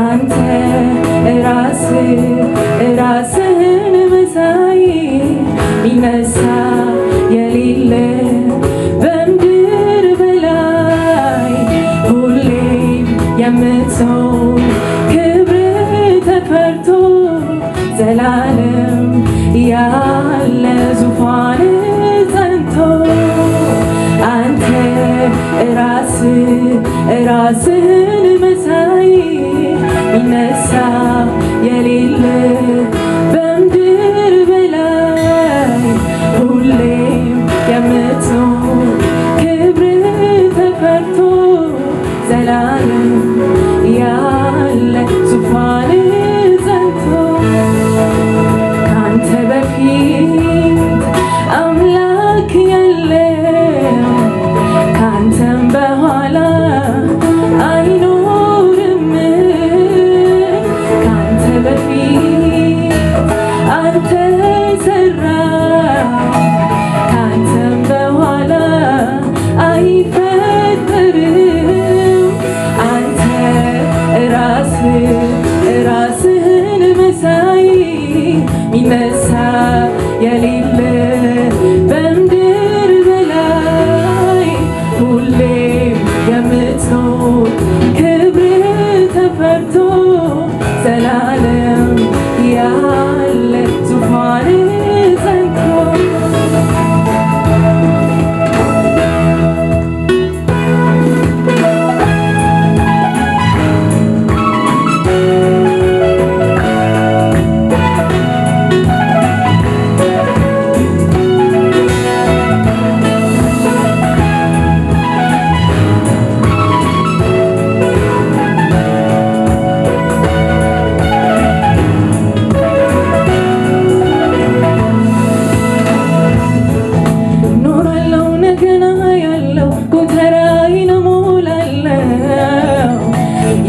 አንተ ራስህን መሳይ ሚነሳ የሌለ በምድር በላይ ሁሌም የምትሆን ክብር ተፈርቶ ዘላለም ያለ ዙፋን ጸንቶ አንተ ራስህን መሳይ ሚነሳ የሌለ በምድር በላይ ሁሌም የምትሆን ክብር ተፈርቶ ዘላለም ያለ ዙፋን ጸንቶ ካንተ በፊት አምላክ የለም ካንተም በኋላ አይኖርም ካንተ በፊት አንተ ሰራ ካንተም በኋላ አይፈጠርም አንተ ራስህን መሳይ ሚነሳ የሌለ በምድር በላይ ሁሌም የምትሆን ክብር ተፈርቶ ዘላለም ያለ ዙፋን ጸንቶ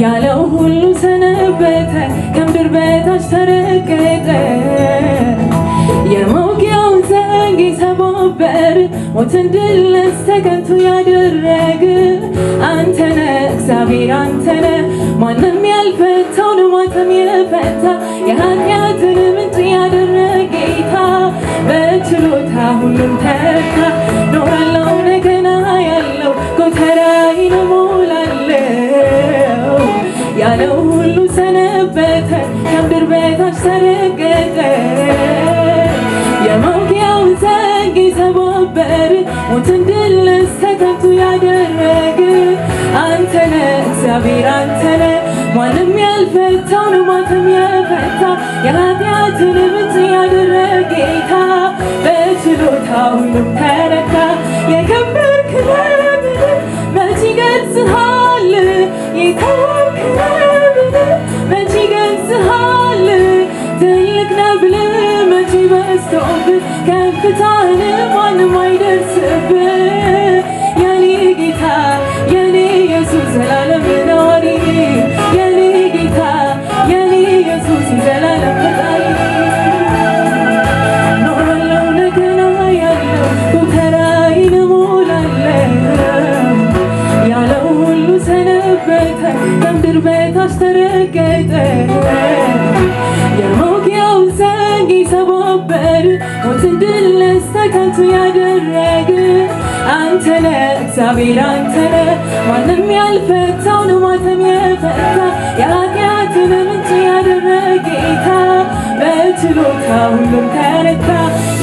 ያለው ሁሉ ሰነበተ ከምድር በታች ተረገጠ የመውጊያውን ዘንግ የሰባበር ሞትን ድል ነስተህ ከንቱ ያደረግ አንተነ እግዚአብሔር አንተነ ማንም ያልፈታውን ማተም የፈታ የኃጢአትን ምንጭ ያደረገ ጌታ በችሎታ ሁሉም ተካ ኖራለው ነገና ያለው ጎተራዬን እሞላለሁ ያለው ሁሉ ሰነበተ ከምድር በታች ተረገጠ የመውጊያው ዘንግ የሰባበር ሞትን ድል ነስተህ ከንቱ ያደረግ አንተነ እግዚአብሔር አንተነ ማንም ያልፈታውን ማተም የፈታ የኃጢአትን ምንጭ ያደረገ ጌታ በችሎታ ሁሉም ተረካ የከበርክ ነህ መች ይገልጽሃል የተዋብክ ነህ መች ይገልጽሃል ትልቅ ነህ ብለህ መች በዝቶብህ ከፍታህን ማንም አይደርስብህ የኔ ጌታ የኔ ኢየሱስ ዘላለም ነዋሪ የኔ ጌታ የኔ ኢየሱስ ዘላለም ፈጣሪ ኖራለው ነገና ያለው ጎተራዬን እሞላለሁ ያለው ሁሉ ሰነበተ ከምድር በታች ተረገጠ የመውጊያው ዘንግ የሰባበር ሞትን ድል ነስተህ ከንቱ ያደረግ አንተነ እግዚአብሔር አንተነ ማንም ያልፈታውን ማተም የፈታ የኃጢአትን ምንጭ ያደረገ ጌታ በችሎታ ሁሉም ተረካ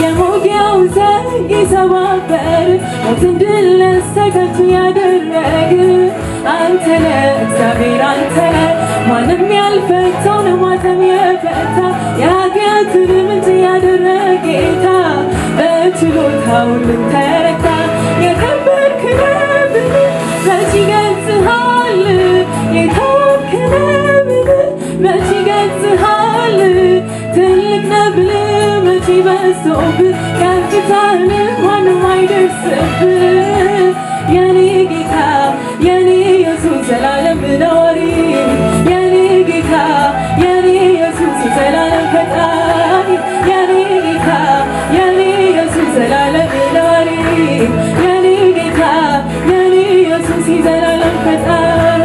የመውጊያው ዘንግ የሰባበር ሞትን ድል ነስተህ ከንቱ ያደረግ አንተነ እግዚአብሔር አንተነ ማንም ያልፈታውን ማተም የፈታ የኃጢአትን ምንጭ ያደረገ ጌታ በችሎታ ሁሉም ተረካ የከበርክ ነህ መች ይገልጽሃል የተዋብክ ነህ መች ይገልጽሃል ትልቅ ነህ ብለህ መች በዝቶብህ ከፍታህን ማንም አይደርስብህ የኔ ጌታ የኔ ኢየሱስ ዘላለም ነዋሪ የኔ ጌታ የኔ ኢየሱስ ዘላለም ፈጣሪ የኔ ጌታ የኔ ኢየሱስ ዘላለም ነዋሪ የኔ ጌታ የኔ ኢየሱስ ዘላለም ፈጣሪ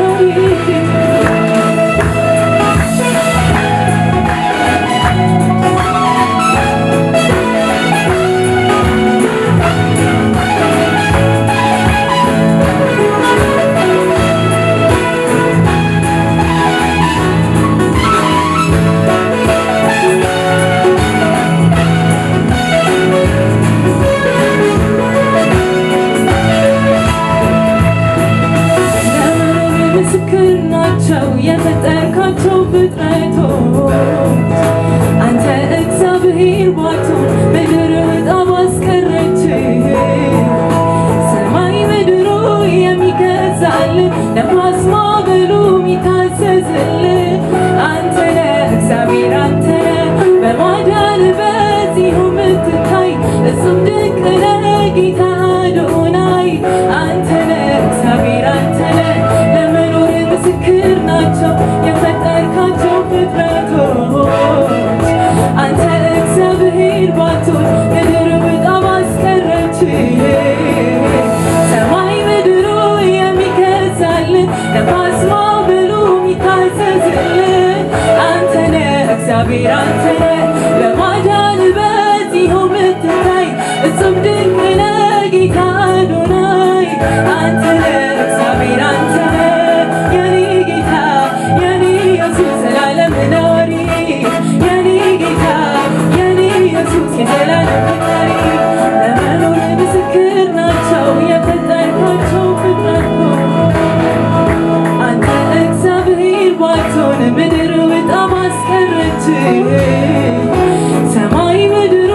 የፈጠርካቸው ፍጥረቶች አንተ እግዚአብሔር ባትሆን ምድር ዕጣ ባስቀረችህ ሰማይ ምድሩ የሚገዛልህ ነፋስ ማዕበሉ የሚታዘዝልህ አንተ ነህ እግዚአብሔር አንተ ነህ በማዳን በዚሁ የምትታይ እጹብ ድንቅ ነህ ጌታ አዶናይ አንተ ነህ እግዚአብሔር አንተ ነህ ለመኖር ምስክር ናቸው የፈጠርካቸው ፍጥረቶች አንተ እግዚአብሔር ባትሆን ምድር ዕጣ ባስቀረችህ ሰማይ ምድሩ የሚገዛልህ ነፋስ ማዕበሉ የሚታዘዝልህ አንተ ነህ እግዚአብሔር አንተ ነህ በማዳን በዚሁ የምትታይ እጹብ ድንቅ ነህ ጌታ አዶናይ አንተ ነህ እግዚአብሔር አንተ ነህ የኔ ጌታ የኔ ኢየሱስ ዘላለም ነዋሪ የኔ ጌታ የኔ ኢየሱስ የዘላለም ፈጣሪ ለመኖር ምስክር ናቸው የፈጠርካቸው ፍጥረቶች አንተ እግዚአብሔር ባትሆን ምድር ዕጣ ባስቀረችህ ሰማይ ምድሩ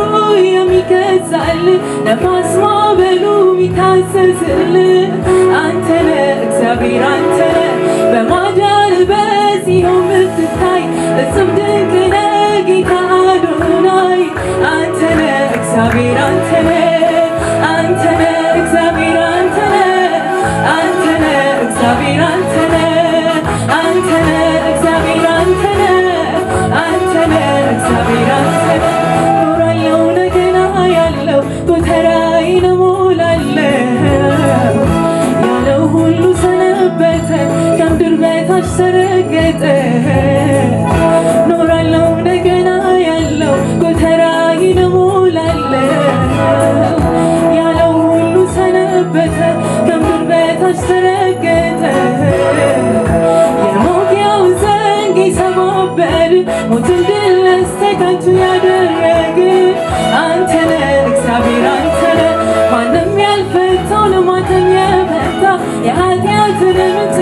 የሚገዛልህ ነፋስ ማዕበሉ የሚታዘዝልህ አንተ ነህ እግዚአብሔር አንተ ነህ በማዳን በዚሁ የምትታይ እጹብ ድንቅ ነህ ጌታ አዶናይ አንተ ነህ እግዚአብሔር አንተ ነህ አንተ ነህ እግዚአብሔር አንተ ነህ አንተ ነህ እግዚአብሔር አንተ ነህ አንተ ነህ እግዚአብሔር አንተ ነህ አንተ ነህ እግዚአብሔር አንተ ነህ ኖራለሁ እንደገና ያለው ጎተራዬን እሞላለሁ ያለው ሁሉ ሰነበተ ከምድር በታች ተረገጠ ኖራለሁ እንደገና ያለው ጎተራዬን እሞላለሁ ያለው ሁሉ ሰነበተ ከምድር በታች ተረገጠ የመውጊያውን ዘንግ የሰባበር ሞትን ድል ነስተህ ከንቱ ያደረግ አንተ ነህ እግዚአብሔር አንተ ነህ ማንም ያልፈታውን ማተም የፈታ የኃጢአትን ምጥ